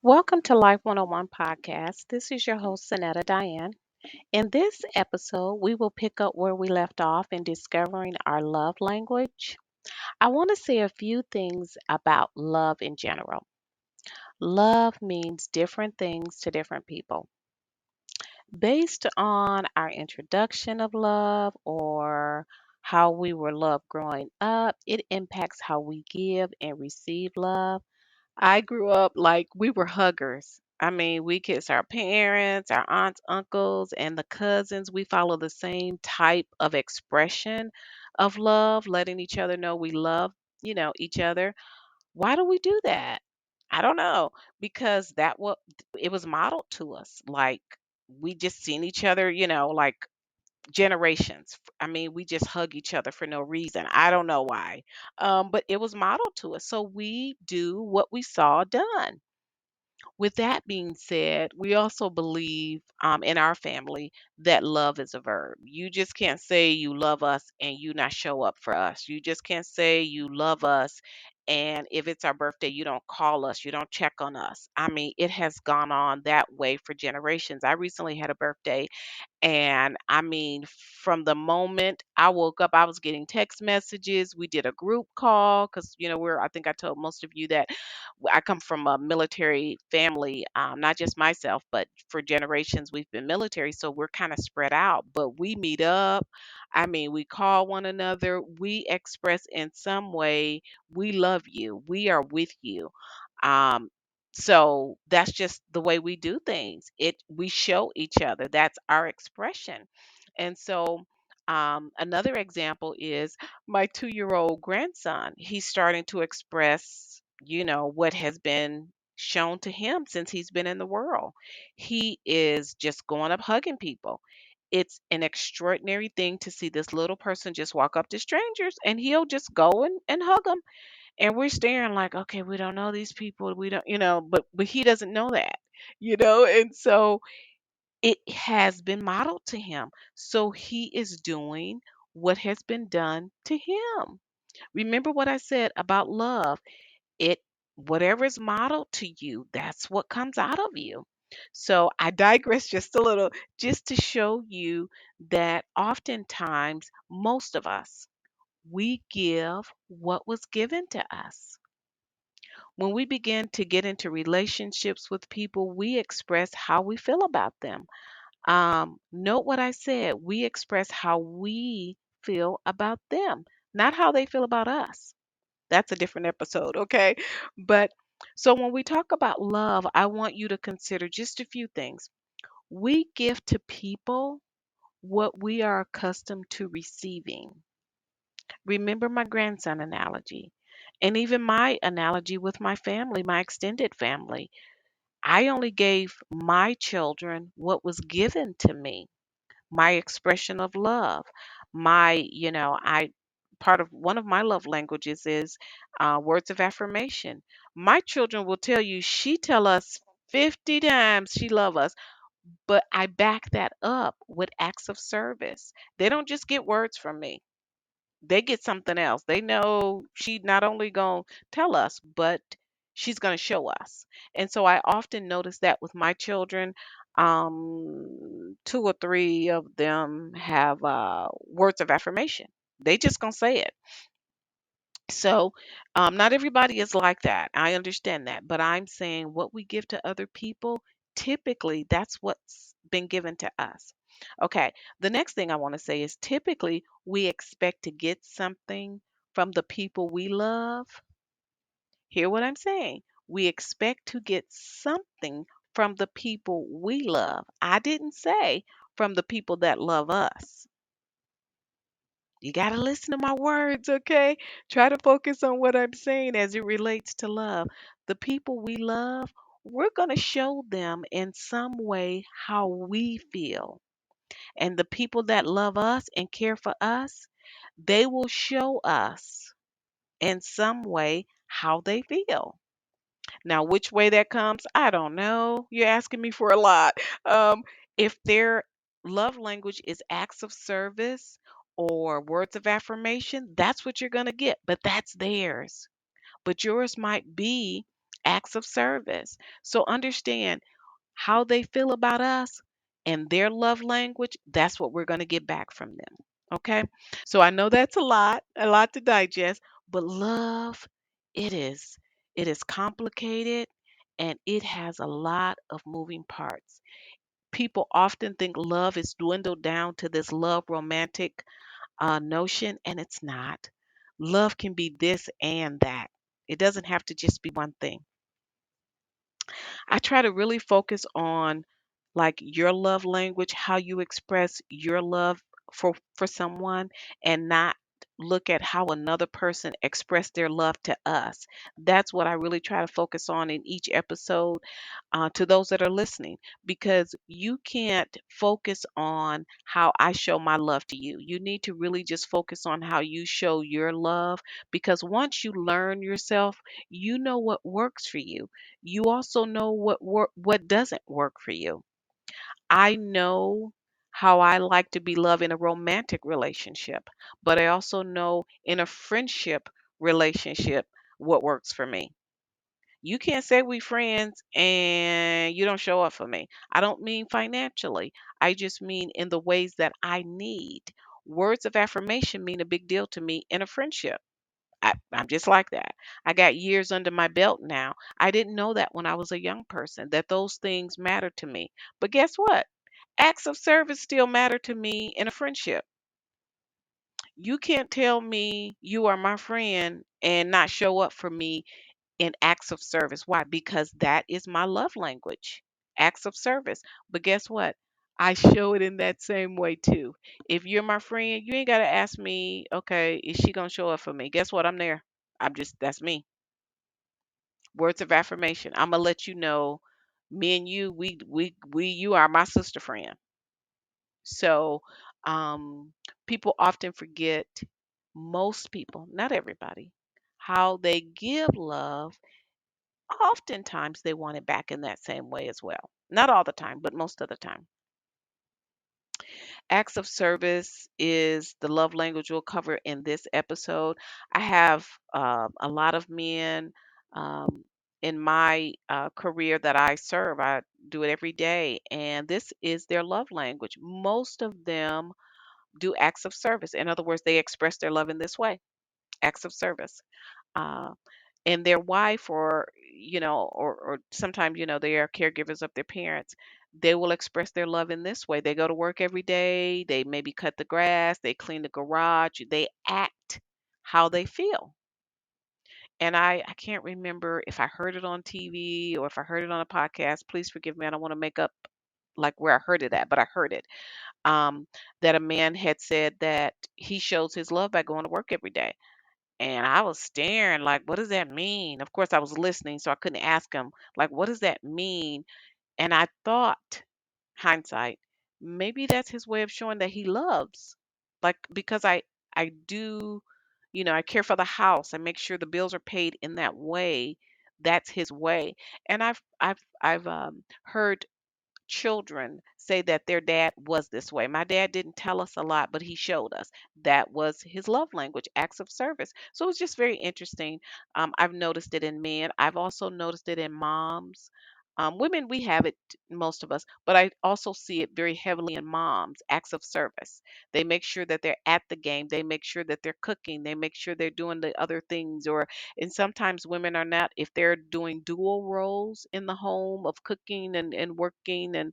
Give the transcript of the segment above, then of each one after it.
Welcome to Life 101 Podcast. This is your host, Sanetta Diane. In this episode, we will pick up where we left off in discovering our love language. I want to say a few things about love in general. Love means different things to different people. Based on our introduction of love or how we were loved growing up, it impacts how we give and receive love. I grew up like we were huggers. I mean, we kiss our parents, our aunts, uncles, and the cousins. We follow the same type of expression of love, letting each other know we love, each other. Why do we do that? I don't know, because that what it was modeled to us. Like we just seen each other, like generations. I mean, we just hug each other for no reason. I don't know why. But it was modeled to us. So we do what we saw done. With that being said, we also believe in our family that love is a verb. You just can't say you love us and you not show up for us. You just can't say you love us and if it's our birthday, you don't call us, you don't check on us. I mean, it has gone on that way for generations. I recently had a birthday and I mean, from the moment I woke up, I was getting text messages. We did a group call because, I think I told most of you that I come from a military family, not just myself, but for generations we've been military. So we're kind of spread out, but we meet up. I mean, we call one another. We express in some way, we love you. We are with you. Um, so that's just the way we do things. We show each other. That's our expression. And so another example is my 2-year old grandson. He's starting to express, what has been shown to him since he's been in the world. He is just going up hugging people. It's an extraordinary thing to see this little person just walk up to strangers and he'll just go and hug them, and we're staring like, okay, we don't know these people, we don't, but he doesn't know that, and so it has been modeled to him, so he is doing what has been done to him. Remember what I said about love. it Whatever is modeled to you, that's what comes out of you. So I digress just a little, just to show you that oftentimes most of us, we give what was given to us. When we begin to get into relationships with people, we express how we feel about them. Note what I said. We express how we feel about them, not how they feel about us. That's a different episode, okay? But so when we talk about love, I want you to consider just a few things. We give to people what we are accustomed to receiving. Remember my grandson analogy, and even my analogy with my family, my extended family. I only gave my children what was given to me, my expression of love. I part of one of my love languages is words of affirmation. My children will tell you she tell us 50 times she love us, but I back that up with acts of service. They don't just get words from me, they get something else. They know she not only going to tell us, but she's going to show us. And so I often notice that with my children. Two or three of them have words of affirmation. They just going to say it. So, not everybody is like that. I understand that. But I'm saying what we give to other people, typically that's what's been given to us. Okay. The next thing I want to say is typically we expect to get something from the people we love. Hear what I'm saying? We expect to get something from the people we love. I didn't say from the people that love us. You got to listen to my words, okay? Try to focus on what I'm saying as it relates to love. The people we love, we're going to show them in some way how we feel. And the people that love us and care for us, they will show us in some way how they feel. Now, which way that comes, I don't know. You're asking me for a lot. If their love language is acts of service or words of affirmation, that's what you're going to get, but that's theirs. But yours might be Acts of service. So understand how they feel about us and their love language, that's what we're going to get back from them. Okay? So I know that's a lot to digest, but love, it is. It is complicated and it has a lot of moving parts. People often think love is dwindled down to this love romantic notion, and it's not. Love can be this and that. It doesn't have to just be one thing. I try to really focus on like your love language, how you express your love for someone and not look at how another person expressed their love to us. That's what I really try to focus on in each episode to those that are listening because you can't focus on how I show my love to you. You need to really just focus on how you show your love because once you learn yourself, you know what works for you. You also know what doesn't work for you. I know how I like to be loved in a romantic relationship, but I also know in a friendship relationship what works for me. You can't say we friends and you don't show up for me. I don't mean financially. I just mean in the ways that I need. Words of affirmation mean a big deal to me in a friendship. I'm just like that. I got years under my belt now. I didn't know that when I was a young person, that those things matter to me. But guess what? Acts of service still matter to me in a friendship. You can't tell me you are my friend and not show up for me in acts of service. Why? Because that is my love language, acts of service. But guess what? I show it in that same way too. If you're my friend, you ain't got to ask me, okay, is she going to show up for me? Guess what? I'm there. That's me. Words of affirmation. I'm going to let you know me and you, you are my sister friend. So, um, people often forget, most people, not everybody, how they give love. Oftentimes, they want it back in that same way as well. Not all the time, but most of the time. Acts of service is the love language we'll cover in this episode. I have a lot of men um, in my career that I serve. I do it every day, and this is their love language. Most of them do acts of service. In other words, they express their love in this way, acts of service. Uh, and their wife or sometimes they are caregivers of their parents, they will express their love in this way. They go to work every day, they maybe cut the grass, they clean the garage, they act how they feel. And I can't remember if I heard it on TV or if I heard it on a podcast. Please forgive me, I don't want to make up like where I heard it at, but I heard it. That a man had said that he shows his love by going to work every day. And I was staring like, what does that mean? Of course, I was listening, so I couldn't ask him, like, what does that mean? And I thought, hindsight, maybe that's his way of showing that he loves. Like, because I do, I care for the house. I make sure the bills are paid in that way. That's his way. And I've heard children say that their dad was this way. My dad didn't tell us a lot, but he showed us. That was his love language, acts of service. So it was just very interesting. I've noticed it in men. I've also noticed it in moms. Women, we have it, most of us, but I also see it very heavily in moms, acts of service. They make sure that they're at the game. They make sure that they're cooking. They make sure they're doing the other things. And sometimes women are not, if they're doing dual roles in the home of cooking and working and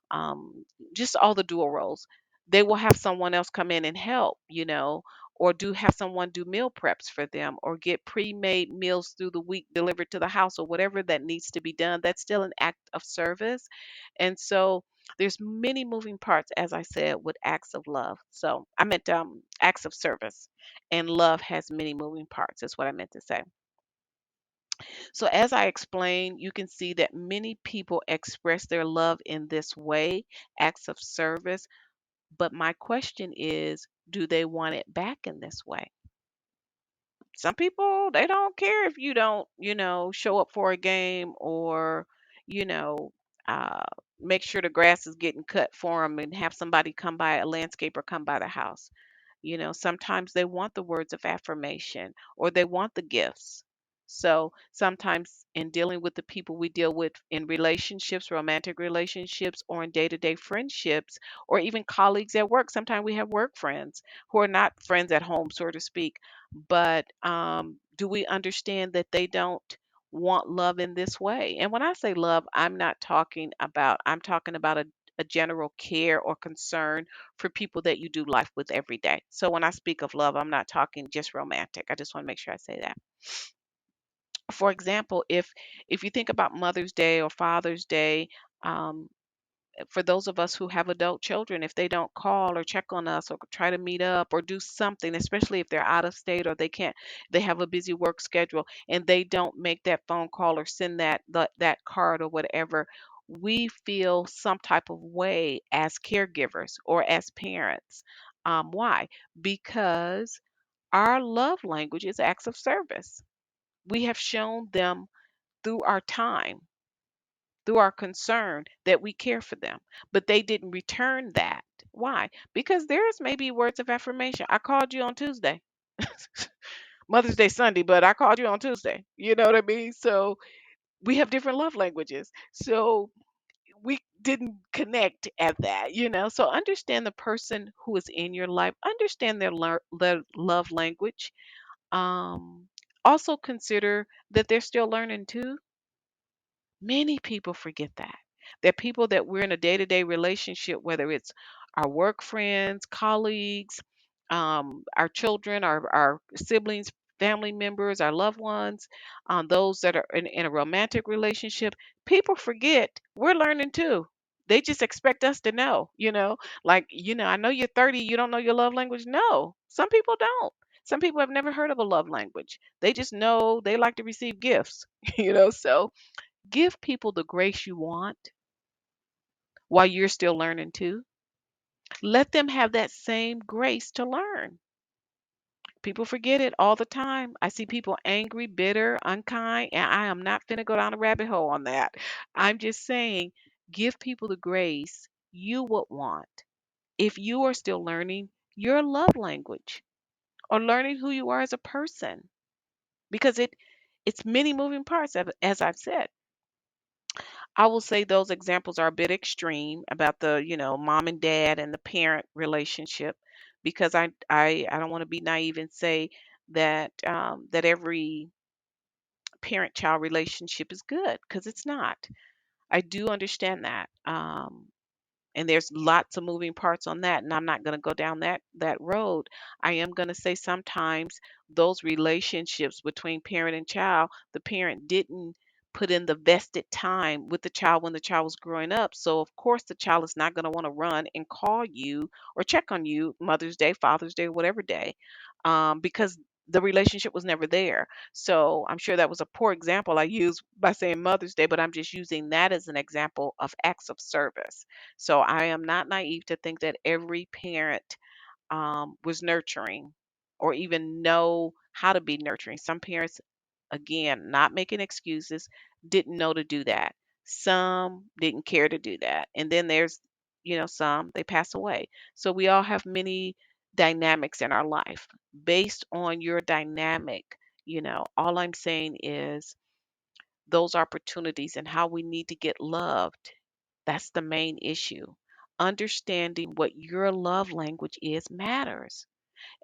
um, just all the dual roles, they will have someone else come in and help, or do have someone do meal preps for them or get pre-made meals through the week delivered to the house or whatever that needs to be done. That's still an act of service. And so there's many moving parts, as I said, with acts of love. So I meant acts of service, and love has many moving parts is what I meant to say. So, as I explained, you can see that many people express their love in this way, acts of service. But my question is, do they want it back in this way? Some people, they don't care if you don't, show up for a game or, you know, uh, make sure the grass is getting cut for them and have somebody come by, a landscaper come by the house. Sometimes they want the words of affirmation or they want the gifts. So sometimes in dealing with the people we deal with in relationships, romantic relationships, or in day to day friendships, or even colleagues at work, sometimes we have work friends who are not friends at home, so to speak. But do we understand that they don't want love in this way? And when I say love, I'm talking about a general care or concern for people that you do life with every day. So when I speak of love, I'm not talking just romantic. I just want to make sure I say that. For example, if you think about Mother's Day or Father's Day, um, for those of us who have adult children, if they don't call or check on us or try to meet up or do something, especially if they're out of state or they have a busy work schedule and they don't make that phone call or send that card or whatever, we feel some type of way as caregivers or as parents. Why? Because our love language is acts of service. We have shown them through our time, through our concern, that we care for them. But they didn't return that. Why? Because there's maybe words of affirmation. I called you on Tuesday, Mother's Day Sunday, but I called you on Tuesday. You know what I mean? So we have different love languages. So we didn't connect at that. So understand the person who is in your life, understand their love language. Um, Also consider that they're still learning too. Many people forget that. That people that we're in a day to day relationship, whether it's our work friends, colleagues, our children, our siblings, family members, our loved ones, those that are in a romantic relationship, people forget we're learning too. They just expect us to know, like, I know you're 30, you don't know your love language. No, some people don't. Some people have never heard of a love language. They just know they like to receive gifts. So give people the grace you want while you're still learning too. Let them have that same grace to learn. People forget it all the time. I see people angry, bitter, unkind, and I am not finna go down a rabbit hole on that. I'm just saying, give people the grace you would want if you are still learning your love language or learning who you are as a person, because it's many moving parts, as I've said. I will say those examples are a bit extreme about the mom and dad and the parent relationship, because I don't want to be naive and say that every parent-child relationship is good, because it's not. I do understand that. And there's lots of moving parts on that, and I'm not going to go down that road. I am going to say sometimes those relationships between parent and child, the parent didn't put in the vested time with the child when the child was growing up, so of course the child is not going to want to run and call you or check on you Mother's Day, Father's Day, whatever day, because the relationship was never there. So I'm sure that was a poor example I used by saying Mother's Day, but I'm just using that as an example of acts of service. So I am not naive to think that every parent was nurturing or even know how to be nurturing. Some parents, again, not making excuses, didn't know to do that. Some didn't care to do that. And then there's some, they pass away. So we all have many dynamics in our life. Based on your dynamic, all I'm saying is those opportunities and how we need to get loved, that's the main issue. Understanding what your love language is matters.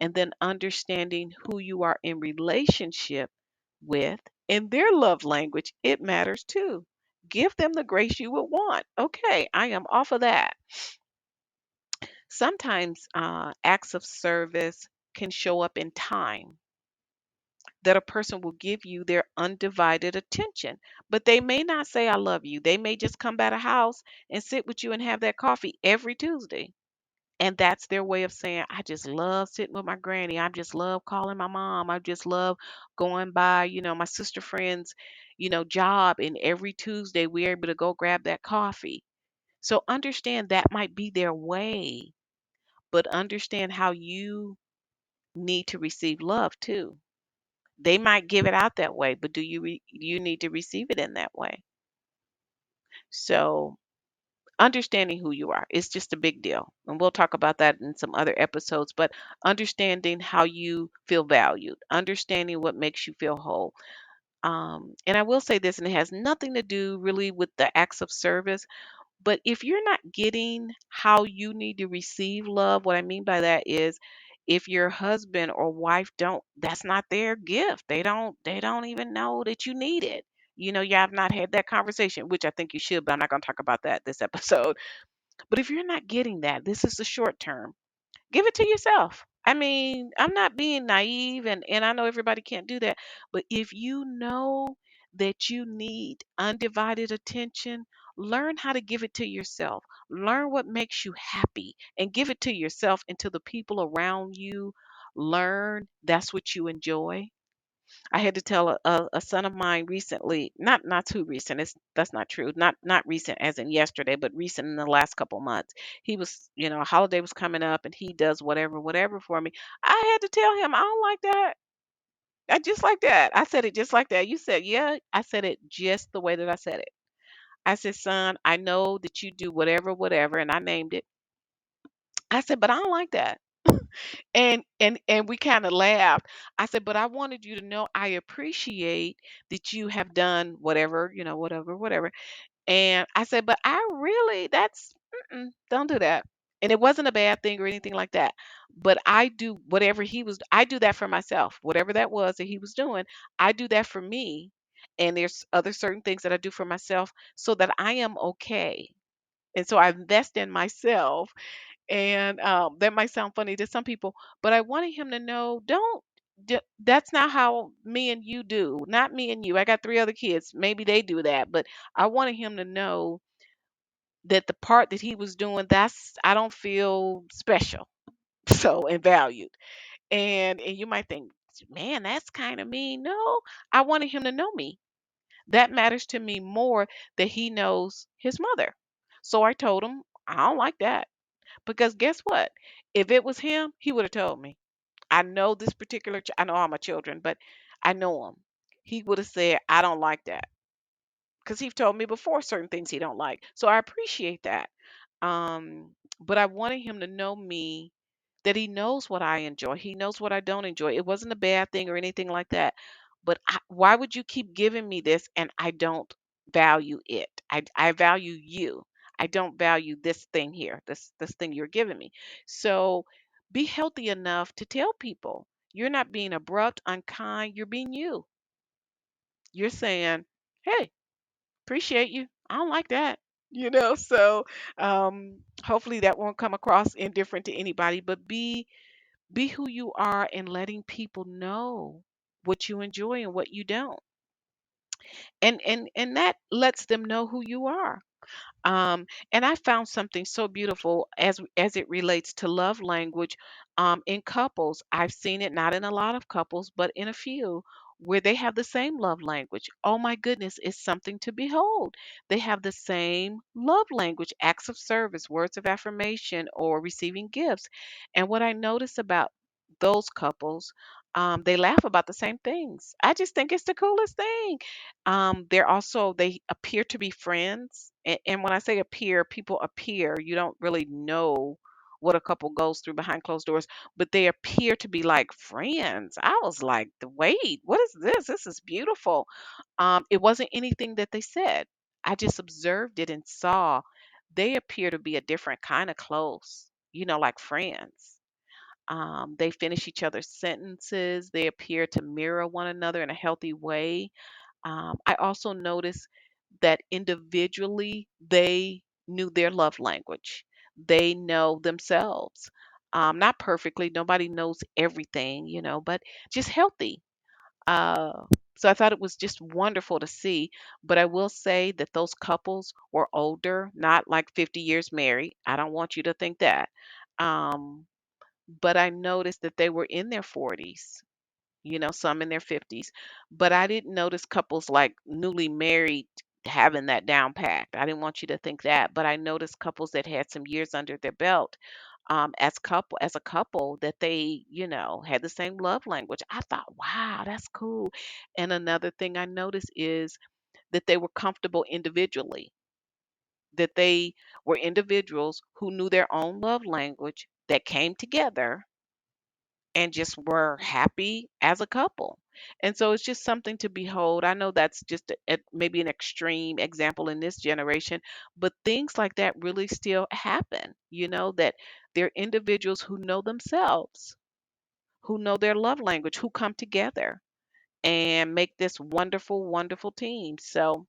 And then understanding who you are in relationship with and their love language, it matters too. Give them the grace you would want. Okay, I am off of that. Sometimes acts of service can show up in time, that a person will give you their undivided attention. But they may not say, I love you. They may just come by the house and sit with you and have that coffee every Tuesday. And that's their way of saying, I just love sitting with my granny. I just love calling my mom. I just love going by my sister friend's job. And every Tuesday, we're able to go grab that coffee. So understand that might be their way, but understand how you need to receive love too. They might give it out that way, but do you need to receive it in that way? So understanding who you are is just a big deal. And we'll talk about that in some other episodes, but understanding how you feel valued, understanding what makes you feel whole. And I will say this, and it has nothing to do really with the acts of service, but if you're not getting how you need to receive love, what I mean by that is if your husband or wife don't, that's not their gift. They don't even know that you need it. You have not had that conversation, which I think you should, but I'm not going to talk about that this episode. But if you're not getting that, this is the short term. Give it to yourself. I mean, I'm not being naive, and I know everybody can't do that, but if you know that you need undivided attention, learn how to give it to yourself. Learn what makes you happy and give it to yourself and to the people around you. Learn that's what you enjoy. I had to tell a son of mine recently, not too recent. That's not true. Not recent as in yesterday, but recent in the last couple months. He was, a holiday was coming up, and he does whatever for me. I had to tell him I don't like that. I just like that. I said it just like that. You said, yeah. I said it just the way that I said it. I said, son, I know that you do whatever, and I named it. I said, but I don't like that. And we kind of laughed. I said, but I wanted you to know I appreciate that you have done whatever, whatever. And I said, but I really, don't do that. And it wasn't a bad thing or anything like that. But I do whatever I do that for myself. Whatever that was that he was doing, I do that for me. And there's other certain things that I do for myself so that I am okay. And so I invest in myself, and that might sound funny to some people, but I wanted him to know, don't that's not how me and you do. Not me and you. I got three other kids. Maybe they do that, but I wanted him to know that the part that he was doing, that's I don't feel special, so and valued. And you might think, man, that's kind of mean. No, I wanted him to know me. That matters to me more that he knows his mother. So I told him, I don't like that. Because guess what? If it was him, he would have told me. I know this particular, I know all my children, but I know him. He would have said, I don't like that. Because he told me before certain things he don't like. So I appreciate that. But I wanted him to know me, that he knows what I enjoy. He knows what I don't enjoy. It wasn't a bad thing or anything like that. But why would you keep giving me this and I don't value it? I value you. I don't value this thing here, this thing you're giving me. So be healthy enough to tell people you're not being abrupt, unkind. You're being you. You're saying, hey, appreciate you. I don't like that. So hopefully that won't come across indifferent to anybody, but be who you are and letting people know what you enjoy and what you don't. And that lets them know who you are. And I found something so beautiful as it relates to love language, in couples. I've seen it not in a lot of couples, but in a few where they have the same love language. Oh my goodness, it's something to behold. They have the same love language, acts of service, words of affirmation, or receiving gifts. And what I notice about those couples, they laugh about the same things. I just think it's the coolest thing. They appear to be friends. And when I say appear, people appear. You don't really know what a couple goes through behind closed doors, but they appear to be like friends. I was like, wait, what is this? This is beautiful. It wasn't anything that they said. I just observed it and saw they appear to be a different kind of close, like friends. They finish each other's sentences. They appear to mirror one another in a healthy way. I also noticed that individually they knew their love language. They know themselves. Not perfectly, nobody knows everything, but just healthy. Uh, so I thought it was just wonderful to see. But I will say that those couples were older, not like 50 years married. I don't want you to think that. Um, but I noticed that they were in their 40s, some in their 50s. But I didn't notice couples like newly married having that down packed. I didn't want you to think that, but I noticed couples that had some years under their belt, as a couple, that they, had the same love language. I thought, wow, that's cool. And another thing I noticed is that they were comfortable individually, that they were individuals who knew their own love language, that came together and just were happy as a couple. And so it's just something to behold. I know that's just maybe an extreme example in this generation, but things like that really still happen, that they're individuals who know themselves, who know their love language, who come together and make this wonderful, wonderful team. So,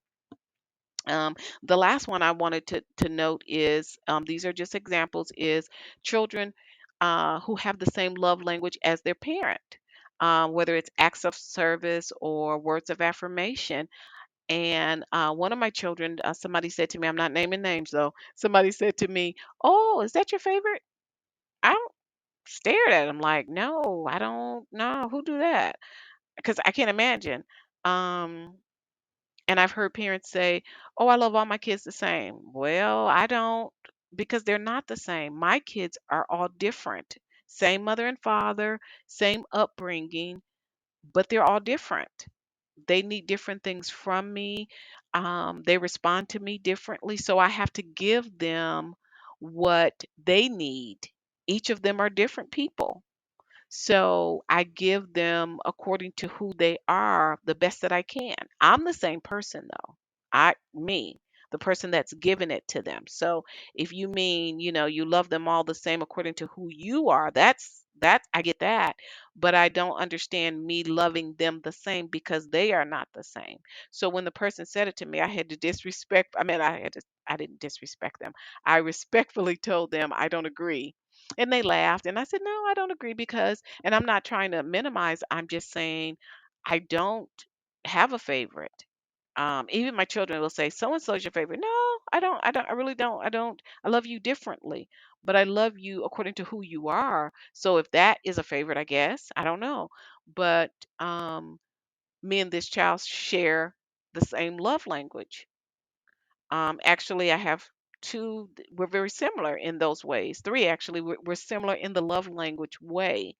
um, the last one I wanted to note is these are just examples is children who have the same love language as their parent, whether it's acts of service or words of affirmation. And one of my children, somebody said to me, I'm not naming names though, somebody said to me, "Oh, is that your favorite?" I stared at him like, "No, I don't know. Who do that?" Because I can't imagine. Um, and I've heard parents say, "Oh, I love all my kids the same." Well, I don't, because they're not the same. My kids are all different. Same mother and father, same upbringing, but they're all different. They need different things from me. They respond to me differently. So I have to give them what they need. Each of them are different people. So I give them according to who they are the best that I can. I'm the same person though. Me, the person that's giving it to them. So if you mean, you love them all the same according to who you are, that I get that. But I don't understand me loving them the same because they are not the same. So when the person said it to me, I had to disrespect, I mean, I didn't disrespect them. I respectfully told them I don't agree, and they laughed. And I said, "No, I don't agree because," and I'm not trying to minimize, I'm just saying I don't have a favorite. Even my children will say, "So and so is your favorite." No, I really don't. I don't. I love you differently, but I love you according to who you are. So if that is a favorite, I guess, I don't know. But um, me and this child share the same love language. Actually, I have two, we're very similar in those ways. Three, actually, we're similar in the love language way.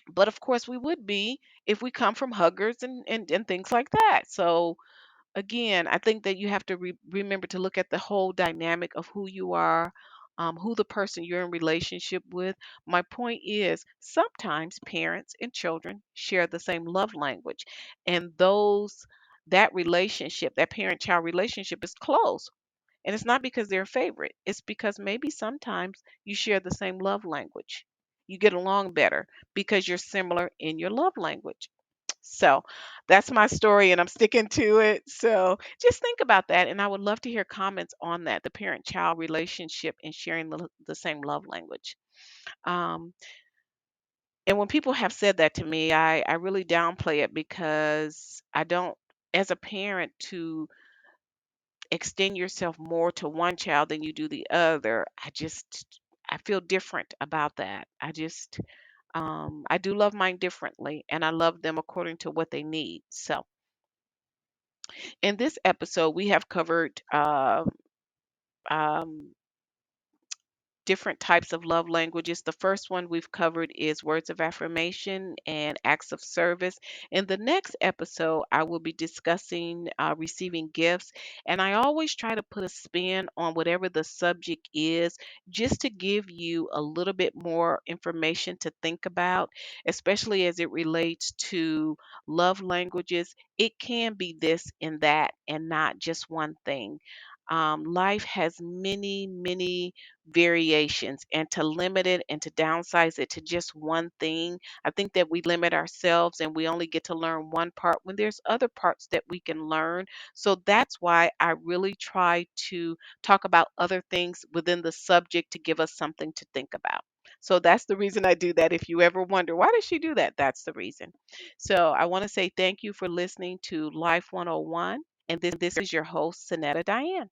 But of course, we would be if we come from huggers and things like that. So, again, I think that you have to remember to look at the whole dynamic of who you are, who the person you're in relationship with. My point is sometimes parents and children share the same love language, and that relationship, that parent child relationship is close. And it's not because they're a favorite. It's because maybe sometimes you share the same love language. You get along better because you're similar in your love language. So that's my story and I'm sticking to it. So just think about that. And I would love to hear comments on that, the parent child relationship and sharing the same love language. Um, and when people have said that to me, I really downplay it because I don't, as a parent, to extend yourself more to one child than you do the other. I feel different about that. I do love mine differently and I love them according to what they need. So in this episode, we have covered um, different types of love languages. The first one we've covered is words of affirmation and acts of service. In the next episode, I will be discussing receiving gifts. And I always try to put a spin on whatever the subject is, just to give you a little bit more information to think about, especially as it relates to love languages. It can be this and that and not just one thing. Life has many, many variations, and to limit it and to downsize it to just one thing, I think that we limit ourselves and we only get to learn one part when there's other parts that we can learn. So that's why I really try to talk about other things within the subject to give us something to think about. So that's the reason I do that. If you ever wonder, why does she do that? That's the reason. So I want to say thank you for listening to Life 101. And this is your host, Sanetta Diane.